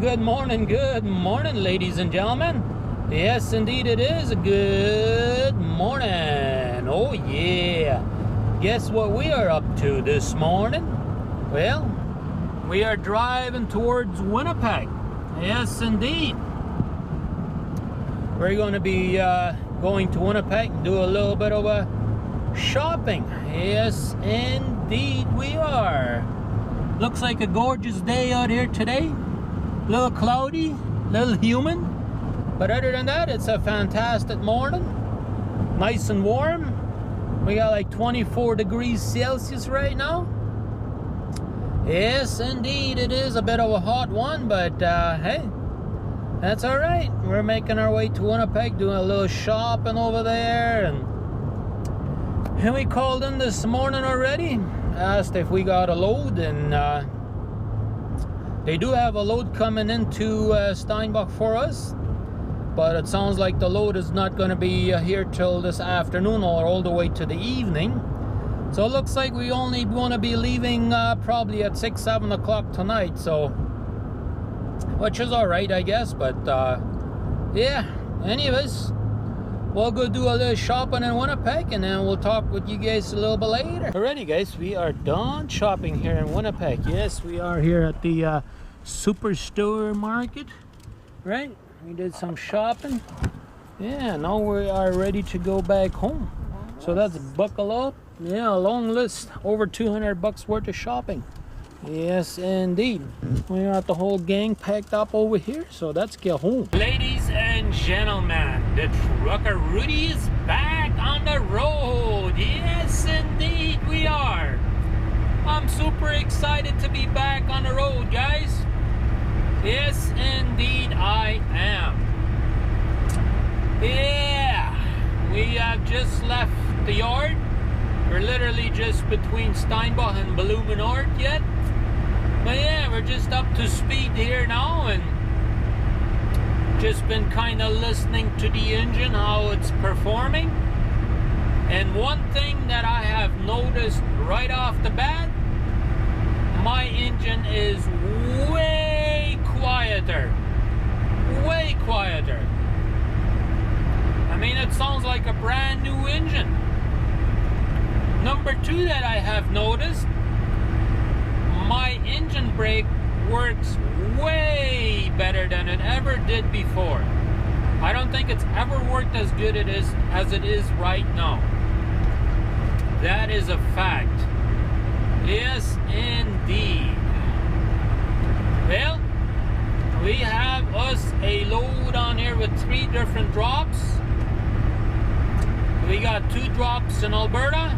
good morning, ladies and gentlemen. Yes, indeed it is a good morning. Oh yeah. Guess what we are up to this morning? Well, we are driving towards Winnipeg. Yes, indeed. We're going to be going to Winnipeg and do a little bit of a shopping. Yes, indeed we are. Looks like a gorgeous day out here today. A little cloudy, a little humid. But other than that, it's a fantastic morning. Nice and warm. We got like 24 degrees Celsius right now. Yes, indeed, it is a bit of a hot one, but hey, that's all right. We're making our way to Winnipeg, doing a little shopping over there, and we called in this morning already, asked if we got a load, and they do have a load coming into Steinbach for us, but it sounds like the load is not going to be here till this afternoon or all the way to the evening. So it looks like we only want to be leaving probably at 6-7 o'clock tonight, so which is all right, I guess. But yeah, anyways, we'll go do a little shopping in Winnipeg, and then we'll talk with you guys a little bit later. Alrighty guys, we are done shopping here in Winnipeg. Yes, we are here at the Superstore market, right? We did some shopping. Yeah, now we are ready to go back home. So that's buckle up. Yeah, a long list, over 200 bucks worth of shopping. Yes, indeed. We got the whole gang packed up over here, so let's get home. Ladies and gentlemen, the trucker Rudi is back on the road. Yes, indeed we are. I'm super excited to be back on the road, guys. Yes, indeed I am. Yeah, we have just left the yard. We're literally just between Steinbach and Bolivia North yet. But yeah, we're just up to speed here now, and just been kind of listening to the engine, how it's performing. And one thing that I have noticed right off the bat, my engine is way quieter. Way quieter. I mean, it sounds like a brand new engine. Number two that I have noticed, my engine brake works way better than it ever did before. I don't think it's ever worked as good as it is right now. That is a fact. Yes, indeed. Well, we have us a load on here with 3 different drops. We got 2 drops in Alberta,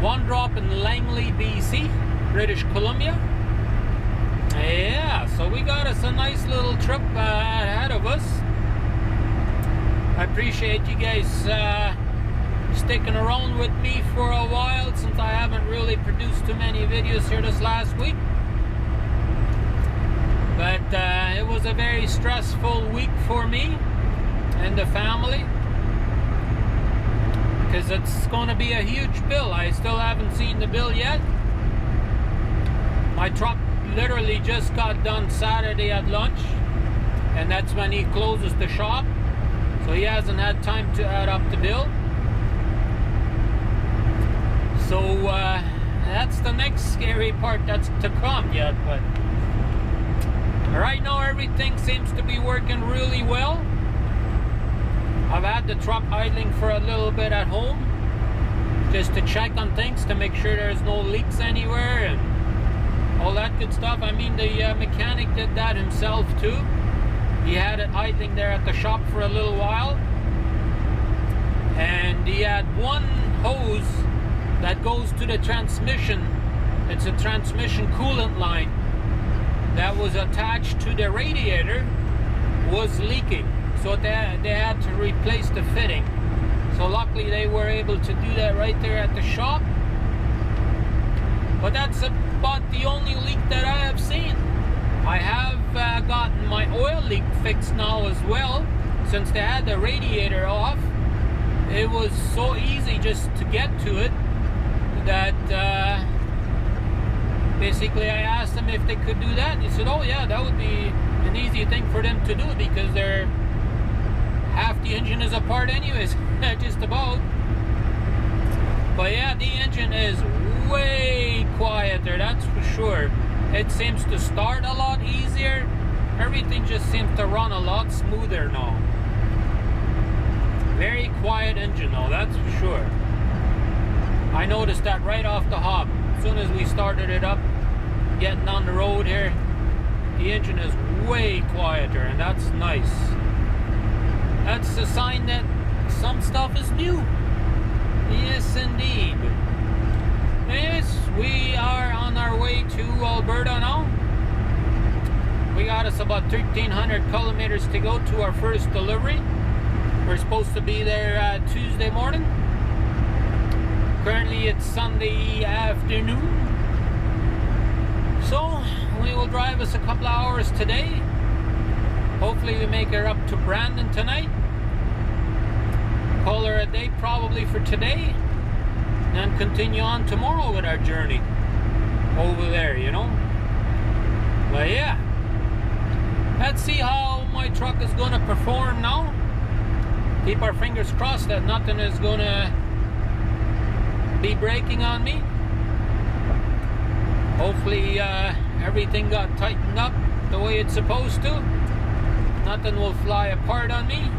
1 drop in Langley, BC, British Columbia. Yeah, so we got us a nice little trip ahead of us. I appreciate you guys sticking around with me for a while, since I haven't really produced too many videos here this last week. But it was a very stressful week for me and the family, because it's going to be a huge bill. I still haven't seen the bill yet. My truck literally just got done Saturday at lunch, and that's when he closes the shop, so he hasn't had time to add up the bill. So that's the next scary part that's to come yet. But right now everything seems to be working really well. I've had the truck idling for a little bit at home, just to check on things, to make sure there's no leaks anywhere and all that good stuff. I mean, the mechanic did that himself too. He had it idling there at the shop for a little while, and he had one hose that goes to the transmission. It's a transmission coolant line that was attached to the radiator, was leaking. So they had to replace the fitting. So luckily they were able to do that right there at the shop. But that's about the only leak that I have seen. I have gotten my oil leak fixed now as well, since they had the radiator off. It was so easy just to get to it that basically I asked them if they could do that. They said, oh yeah, that would be an easy thing for them to do because they're half the engine is apart anyways, just about. But yeah, the engine is way quieter, that's for sure. It seems to start a lot easier. Everything just seems to run a lot smoother now. Very quiet engine though, that's for sure. I noticed that right off the hop. As soon as we started it up, getting on the road here, the engine is way quieter, and that's nice. That's a sign that some stuff is new. Yes, indeed. Yes, we are on our way to Alberta now. We got us about 1,300 kilometers to go to our first delivery. We're supposed to be there Tuesday morning. Currently it's Sunday afternoon. So we will drive us a couple of hours today. Hopefully we make her up to Brandon tonight. Call her a day probably for today. And continue on tomorrow with our journey over there, you know. But yeah. Let's see how my truck is going to perform now. Keep our fingers crossed that nothing is going to be breaking on me. Hopefully everything got tightened up the way it's supposed to. Nothing will fly apart on me.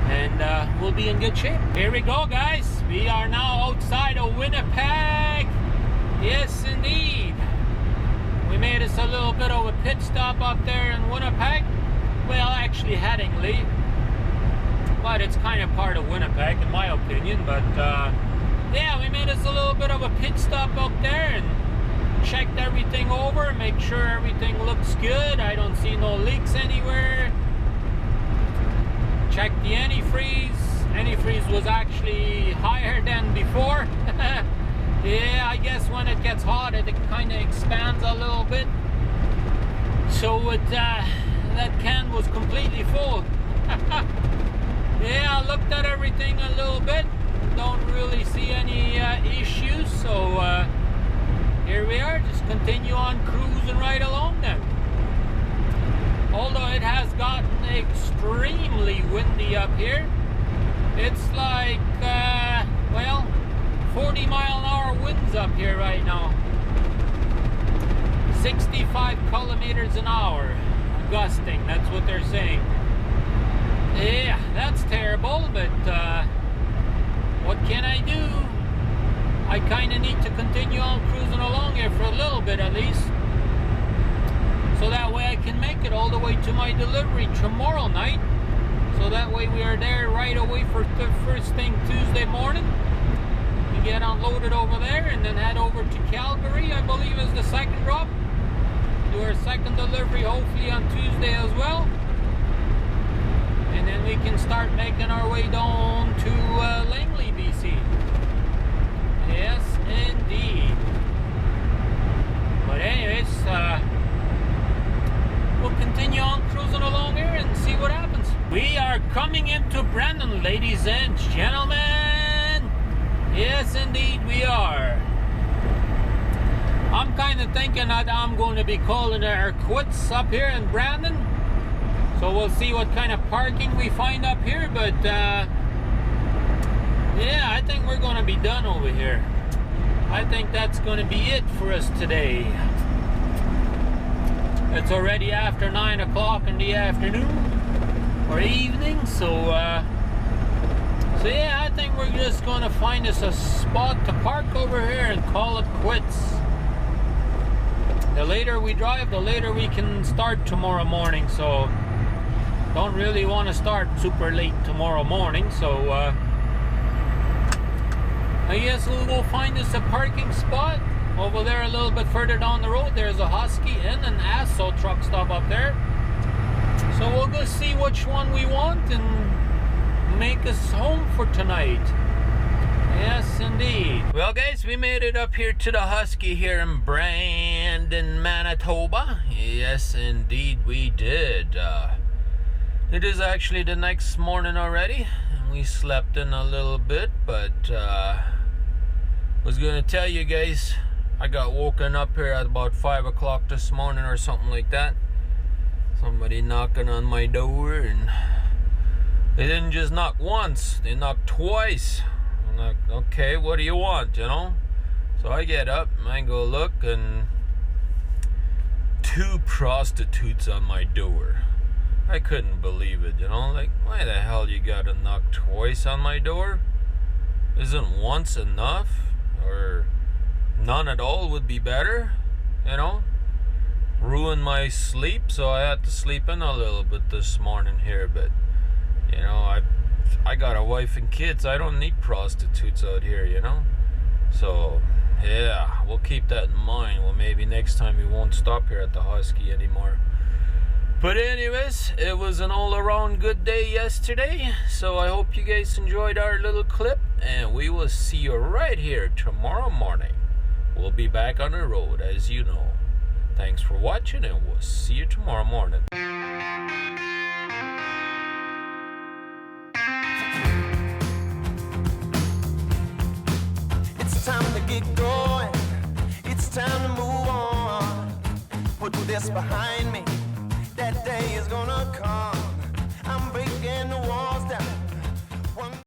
And we'll be in good shape. Here we go, guys. We are now outside of Winnipeg. Yes, indeed. We made us a little bit of a pit stop up there in Winnipeg. Well, actually Headingley. But it's kind of part of Winnipeg in my opinion. But yeah, we made us a little bit of a pit stop up there and checked everything over. Make sure everything looks good. I don't see no leaks anywhere. Checked the antifreeze. Antifreeze was actually higher than before. Yeah, I guess when it gets hot, it kind of expands a little bit. So it, that can was completely full. Yeah, I looked at everything a little bit. Don't really see any issues. So here we are. Just continue on cruising right along then. Although it has gotten extremely windy up here. It's like, well, 40-mile-an-hour winds up here right now. 65 kilometers an hour gusting, that's what they're saying. Yeah, that's terrible, but what can I do? I kind of need to continue on cruising along here for a little bit at least. So that way I can make it all the way to my delivery tomorrow night. So that way we are there right away for the first thing Tuesday morning. We get unloaded over there and then head over to Calgary, I believe is the second drop. Do our second delivery hopefully on Tuesday as well. And then we can start making our way down to Langley, BC. Yes, indeed. But anyways, we'll continue on cruising along here and see what happens. We are coming into Brandon, ladies and gentlemen. Yes, indeed we are. I'm kind of thinking that I'm going to be calling our quits up here in Brandon. So we'll see what kind of parking we find up here. But yeah, I think we're going to be done over here. I think that's going to be it for us today. It's already after 9 o'clock in the afternoon or evening, so yeah, I think we're just going to find us a spot to park over here and call it quits. The later we drive, the later we can start tomorrow morning, so don't really want to start super late tomorrow morning, so I guess we'll go find us a parking spot. Over there a little bit further down the road, there's a Husky and an ASSO truck stop up there. So we'll go see which one we want and make us home for tonight. Yes, indeed. Well, guys, we made it up here to the Husky here in Brandon, Manitoba. Yes, indeed, we did. It is actually the next morning already. We slept in a little bit, but was going to tell you guys, I got woken up here at about 5 o'clock this morning or something like that. Somebody knocking on my door, and they didn't just knock once, they knocked twice. I'm like, okay, what do you want, you know? So I get up and I go look, and 2 prostitutes on my door. I couldn't believe it, you know? Like, why the hell you gotta knock twice on my door? Isn't once enough? Or none at all would be better, you know? Ruined my sleep, so I had to sleep in a little bit this morning here, but you know, I got a wife and kids. I don't need prostitutes out here, you know? So yeah, we'll keep that in mind. Well, maybe next time we won't stop here at the Husky anymore. But anyways, it was an all-around good day yesterday, so I hope you guys enjoyed our little clip, and we will see you right here tomorrow morning. We'll be back on the road, as you know. Thanks for watching, and we'll see you tomorrow morning. It's time to get going. It's time to move on. Put this behind me. That day is gonna come.